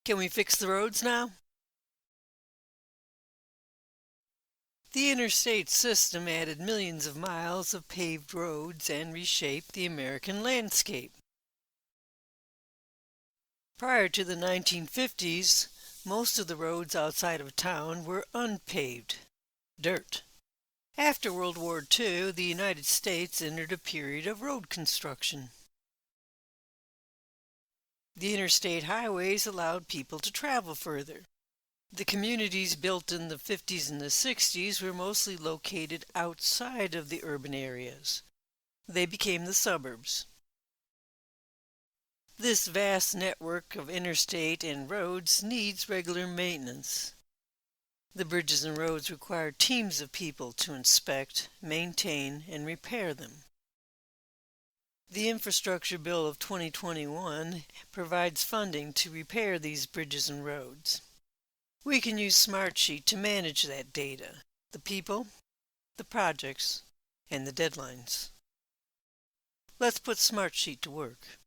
Can we fix the roads now? The interstate system added millions of miles of paved roads and reshaped the American landscape. Prior to the 1950s, most of the roads outside of town were unpaved, dirt. After World War II, the United States entered a period of road construction. The interstate highways allowed people to travel further. The communities built in the 50s and the 60s were mostly located outside of the urban areas. They became the suburbs. This vast network of interstate and roads needs regular maintenance. The bridges and roads require teams of people to inspect, maintain, and repair them. The Infrastructure Bill of 2021 provides funding to repair these bridges and roads. We can use Smartsheet to manage that data, the people, the projects, and the deadlines. Let's put Smartsheet to work.